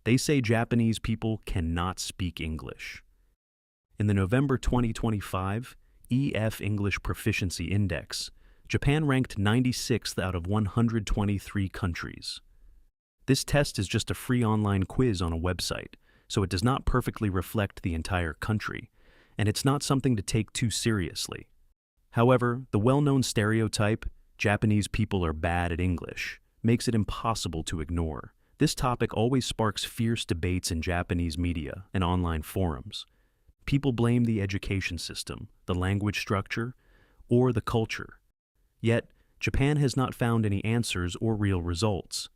They say Japanese people cannot speak English. In the November 2025 EF English Proficiency Index, Japan ranked 96th out of 123 countries. This test is just a free online quiz on a website, so it does not perfectly reflect the entire country, and it's not something to take too seriously. However, the well-known stereotype, Japanese people are bad at English, makes it impossible to ignore. This topic always sparks fierce debates in Japanese media and online forums. People blame the education system, the language structure, or the culture. Yet, Japan has not found any answers or real results.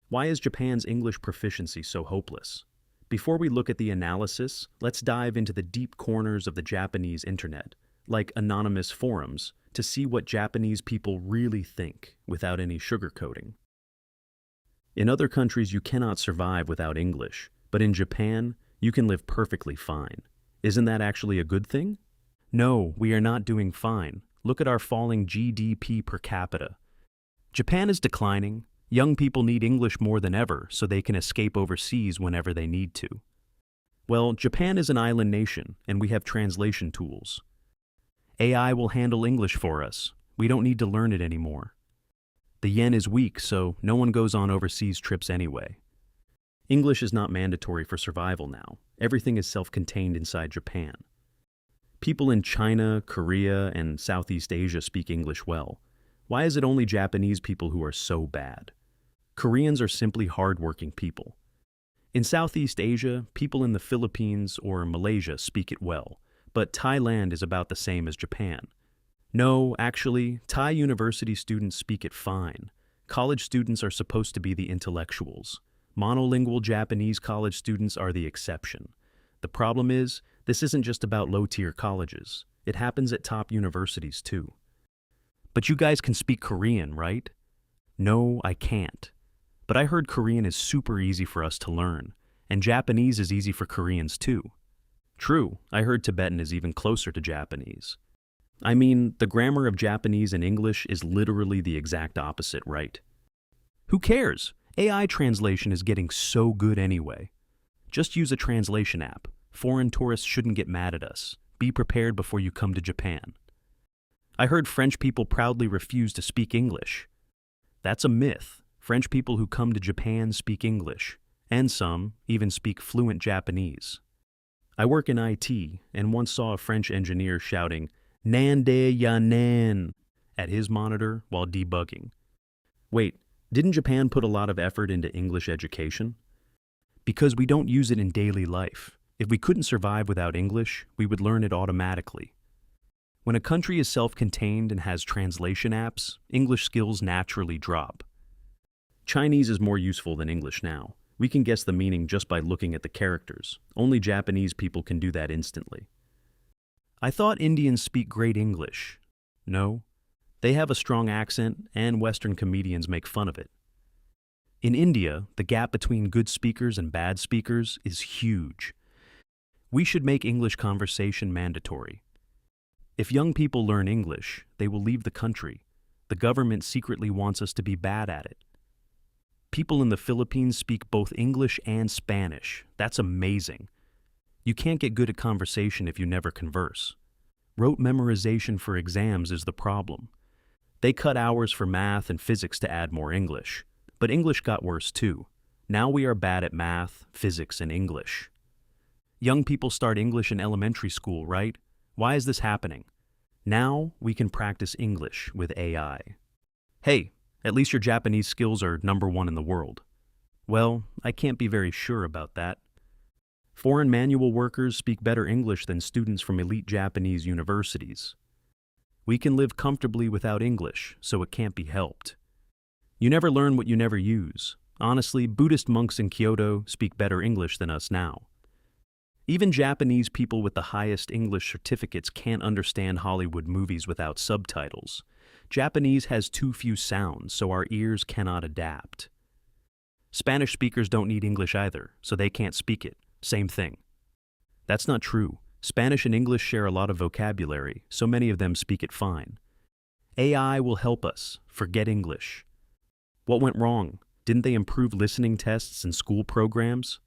Why is Japan's English proficiency so hopeless? Before we look at the analysis, let's dive into the deep corners of the Japanese internet, like anonymous forums, to see what Japanese people really think without any sugarcoating. In other countries, you cannot survive without English, but in Japan, you can live perfectly fine. Isn't that actually a good thing? No, we are not doing fine. Look at our falling GDP per capita. Japan is declining. Young people need English more than ever so they can escape overseas whenever they need to. Well, Japan is an island nation, and we have translation tools. AI will handle English for us. We don't need to learn it anymore. The yen is weak, so no one goes on overseas trips anyway. English is not mandatory for survival now. Everything is self-contained inside Japan. People in China, Korea, and Southeast Asia speak English well. Why is it only Japanese people who are so bad? Koreans are simply hard-working people. In Southeast Asia, people in the Philippines or Malaysia speak it well, but Thailand is about the same as Japan. No, actually, Thai university students speak it fine. College students are supposed to be the intellectuals. Monolingual Japanese college students are the exception. The problem is, this isn't just about low-tier colleges. It happens at top universities too. But you guys can speak Korean, right? No, I can't. But I heard Korean is super easy for us to learn, and Japanese is easy for Koreans too. True, I heard Tibetan is even closer to Japanese. I mean, the grammar of Japanese and English is literally the exact opposite, right? Who cares? AI translation is getting so good anyway. Just use a translation app. Foreign tourists shouldn't get mad at us. Be prepared before you come to Japan. I heard French people proudly refuse to speak English. That's a myth. French people who come to Japan speak English, and some even speak fluent Japanese. I work in IT and once saw a French engineer shouting, "Nande ya nan," at his monitor while debugging. Wait, didn't Japan put a lot of effort into English education? Because we don't use it in daily life. If we couldn't survive without English, we would learn it automatically. When a country is self-contained and has translation apps, English skills naturally drop. Chinese is more useful than English now. We can guess the meaning just by looking at the characters. Only Japanese people can do that instantly. I thought Indians speak great English. No, they have a strong accent and Western comedians make fun of it. In India, the gap between good speakers and bad speakers is huge. We should make English conversation mandatory. If young people learn English, they will leave the country. The government secretly wants us to be bad at it. People in the Philippines speak both English and Spanish. That's amazing. You can't get good at conversation if you never converse. Rote memorization for exams is the problem. They cut hours for math and physics to add more English. But English got worse too. Now we are bad at math, physics, and English. Young people start English in elementary school, right? Why is this happening? Now we can practice English with AI. Hey, at least your Japanese skills are #1 in the world. Well, I can't be very sure about that. Foreign manual workers speak better English than students from elite Japanese universities. We can live comfortably without English, so it can't be helped. You never learn what you never use. Honestly, Buddhist monks in Kyoto speak better English than us now. Even Japanese people with the highest English certificates can't understand Hollywood movies without subtitles. Japanese has too few sounds, so our ears cannot adapt. Spanish speakers don't need English either, so they can't speak it. Same thing. That's not true. Spanish and English share a lot of vocabulary, so many of them speak it fine. AI will help us. Forget English. What went wrong? Didn't they improve listening tests and school programs?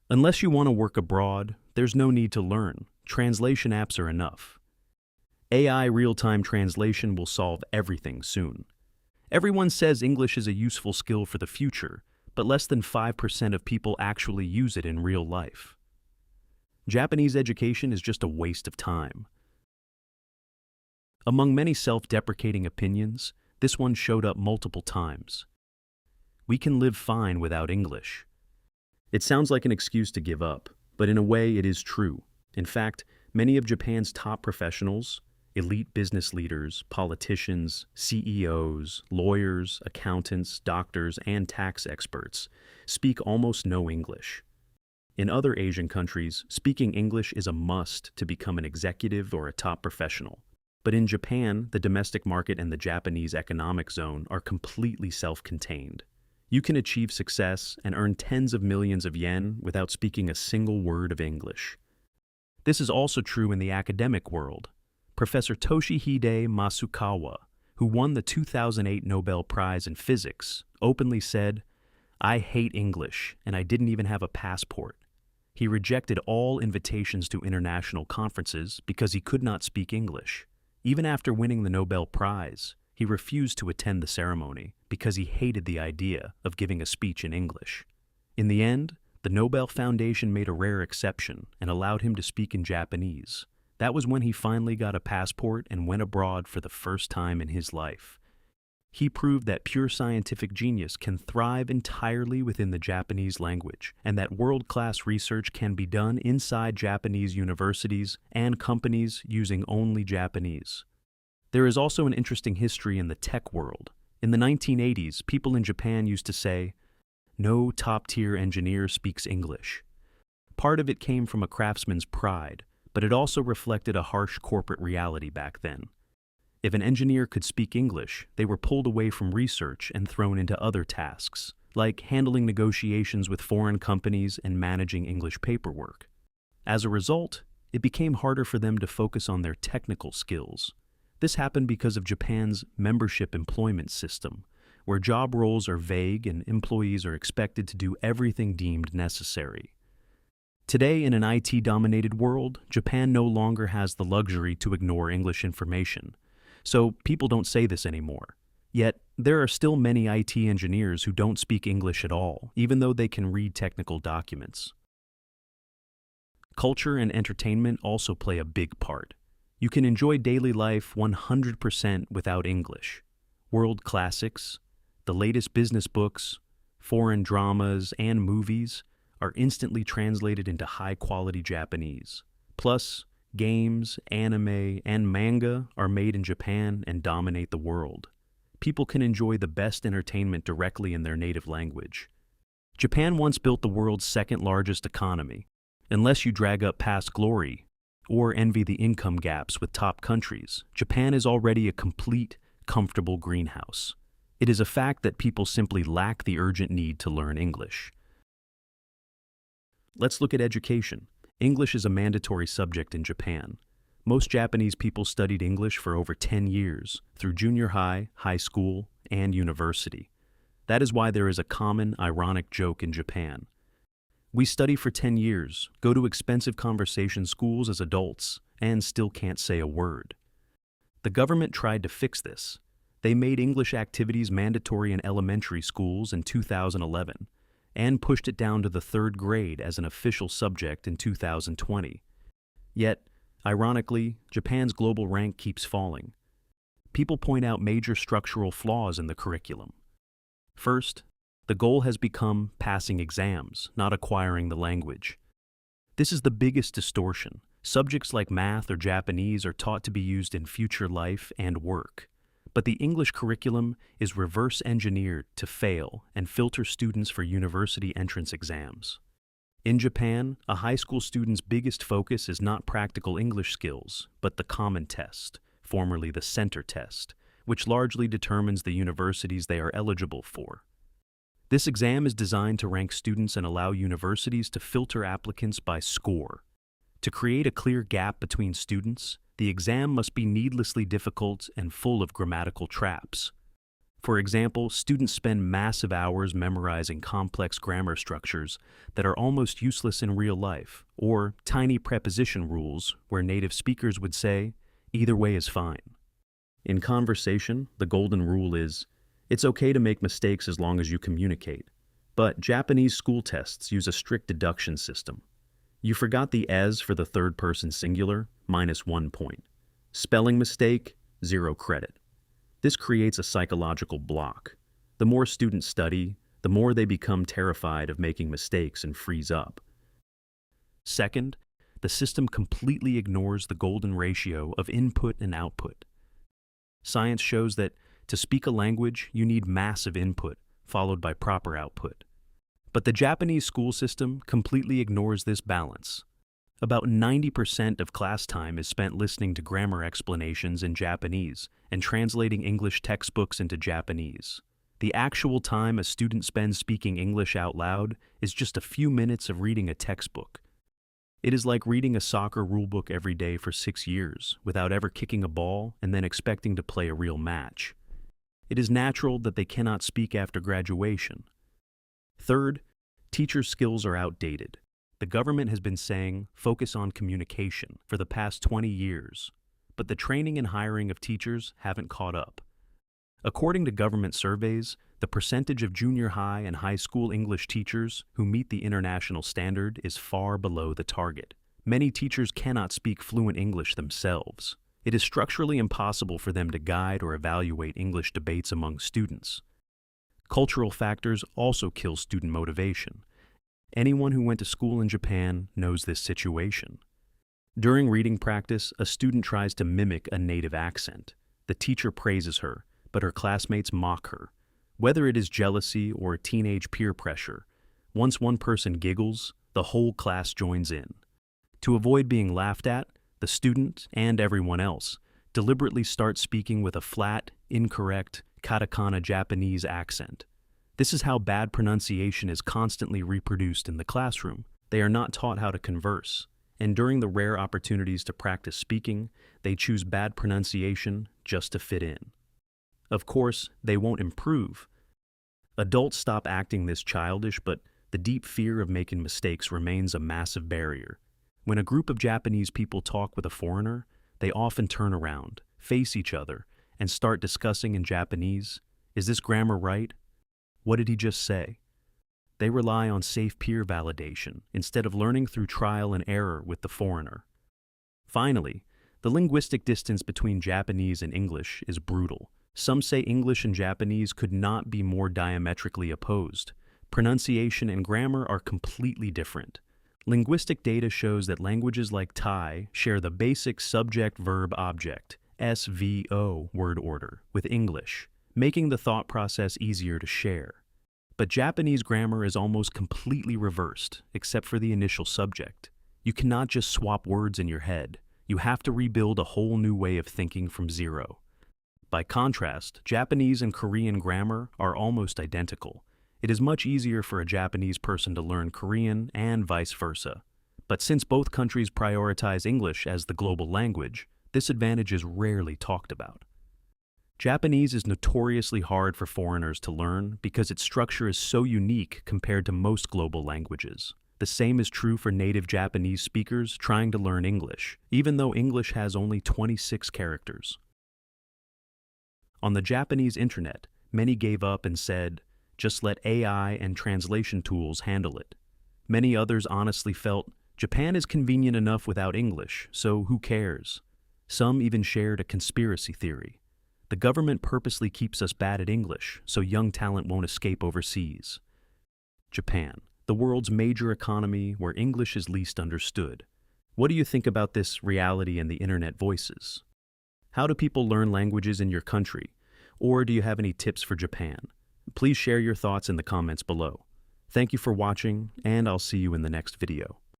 Unless you want to work abroad, there's no need to learn. Translation apps are enough. AI real-time translation will solve everything soon. Everyone says English is a useful skill for the future, but less than 5% of people actually use it in real life. Japanese education is just a waste of time. Among many self-deprecating opinions, this one showed up multiple times. We can live fine without English. It sounds like an excuse to give up, but in a way it is true. In fact, many of Japan's top professionals, elite business leaders, politicians, CEOs, lawyers, accountants, doctors, and tax experts speak almost no English. In other Asian countries, speaking English is a must to become an executive or a top professional. But in Japan, the domestic market and the Japanese economic zone are completely self-contained. You can achieve success and earn tens of millions of yen without speaking a single word of English. This is also true in the academic world. Professor Toshihide Masukawa, who won the 2008 Nobel Prize in Physics, openly said, "I hate English, and I didn't even have a passport." He rejected all invitations to international conferences because he could not speak English. Even after winning the Nobel Prize, he refused to attend the ceremony because he hated the idea of giving a speech in English. In the end, the Nobel Foundation made a rare exception and allowed him to speak in Japanese. That was when he finally got a passport and went abroad for the first time in his life. He proved that pure scientific genius can thrive entirely within the Japanese language, and that world-class research can be done inside Japanese universities and companies using only Japanese. There is also an interesting history in the tech world. In the 1980s, people in Japan used to say, "No top-tier engineer speaks English." Part of it came from a craftsman's pride, but it also reflected a harsh corporate reality back then. If an engineer could speak English, they were pulled away from research and thrown into other tasks, like handling negotiations with foreign companies and managing English paperwork. As a result, it became harder for them to focus on their technical skills. This happened because of Japan's membership employment system, where job roles are vague and employees are expected to do everything deemed necessary. Today, in an IT-dominated world, Japan no longer has the luxury to ignore English information. So people don't say this anymore. Yet, there are still many IT engineers who don't speak English at all, even though they can read technical documents. Culture and entertainment also play a big part. You can enjoy daily life 100% without English. World classics, the latest business books, foreign dramas, and movies are instantly translated into high-quality Japanese. Plus, games, anime, and manga are made in Japan and dominate the world. People can enjoy the best entertainment directly in their native language. Japan once built the world's second-largest economy. Unless you drag up past glory or envy the income gaps with top countries, Japan is already a complete, comfortable greenhouse. It is a fact that people simply lack the urgent need to learn English. Let's look at education. English is a mandatory subject in Japan. Most Japanese people studied English for over 10 years, through junior high, high school, and university. That is why there is a common, ironic joke in Japan. We study for 10 years, go to expensive conversation schools as adults, and still can't say a word. The government tried to fix this. They made English activities mandatory in elementary schools in 2011. And pushed it down to the 3rd grade as an official subject in 2020. Yet, ironically, Japan's global rank keeps falling. People point out major structural flaws in the curriculum. First, the goal has become passing exams, not acquiring the language. This is the biggest distortion. Subjects like math or Japanese are taught to be used in future life and work. But the English curriculum is reverse engineered to fail and filter students for university entrance exams. In Japan, a high school student's biggest focus is not practical English skills, but the common test, formerly the center test, which largely determines the universities they are eligible for. This exam is designed to rank students and allow universities to filter applicants by score. To create a clear gap between students, the exam must be needlessly difficult and full of grammatical traps. For example, students spend massive hours memorizing complex grammar structures that are almost useless in real life, or tiny preposition rules where native speakers would say, "Either way is fine." In conversation, the golden rule is, it's okay to make mistakes as long as you communicate. But Japanese school tests use a strict deduction system. You forgot the "as" for the third person singular, -1 point. Spelling mistake, 0 credit. This creates a psychological block. The more students study, the more they become terrified of making mistakes and freeze up. Second, the system completely ignores the golden ratio of input and output. Science shows that to speak a language, you need massive input, followed by proper output. But the Japanese school system completely ignores this balance. About 90% of class time is spent listening to grammar explanations in Japanese and translating English textbooks into Japanese. The actual time a student spends speaking English out loud is just a few minutes of reading a textbook. It is like reading a soccer rulebook every day for 6 years without ever kicking a ball and then expecting to play a real match. It is natural that they cannot speak after graduation. Third, teacher skills are outdated. The government has been saying, focus on communication, for the past 20 years, but the training and hiring of teachers haven't caught up. According to government surveys, the percentage of junior high and high school English teachers who meet the international standard is far below the target. Many teachers cannot speak fluent English themselves. It is structurally impossible for them to guide or evaluate English debates among students. Cultural factors also kill student motivation. Anyone who went to school in Japan knows this situation. During reading practice, a student tries to mimic a native accent. The teacher praises her, but her classmates mock her. Whether it is jealousy or teenage peer pressure, once one person giggles, the whole class joins in. To avoid being laughed at, the student, and everyone else, deliberately start speaking with a flat, incorrect, katakana Japanese accent. This is how bad pronunciation is constantly reproduced in the classroom. They are not taught how to converse, and during the rare opportunities to practice speaking, they choose bad pronunciation just to fit in. Of course, they won't improve. Adults stop acting this childish, but the deep fear of making mistakes remains a massive barrier. When a group of Japanese people talk with a foreigner, they often turn around, face each other, and start discussing in Japanese. Is this grammar right? What did he just say? They rely on safe peer validation instead of learning through trial and error with the foreigner. Finally, the linguistic distance between Japanese and English is brutal. Some say English and Japanese could not be more diametrically opposed. Pronunciation and grammar are completely different. Linguistic data shows that languages like Thai share the basic subject-verb-object (SVO) word order with English, making the thought process easier to share. But Japanese grammar is almost completely reversed, except for the initial subject. You cannot just swap words in your head. You have to rebuild a whole new way of thinking from zero. By contrast, Japanese and Korean grammar are almost identical. It is much easier for a Japanese person to learn Korean and vice versa. But since both countries prioritize English as the global language, this advantage is rarely talked about. Japanese is notoriously hard for foreigners to learn because its structure is so unique compared to most global languages. The same is true for native Japanese speakers trying to learn English, even though English has only 26 characters. On the Japanese internet, many gave up and said, just let AI and translation tools handle it. Many others honestly felt, Japan is convenient enough without English, so who cares? Some even shared a conspiracy theory. The government purposely keeps us bad at English, so young talent won't escape overseas. Japan, the world's major economy where English is least understood. What do you think about this reality and the internet voices? How do people learn languages in your country? Or do you have any tips for Japan? Please share your thoughts in the comments below. Thank you for watching, and I'll see you in the next video.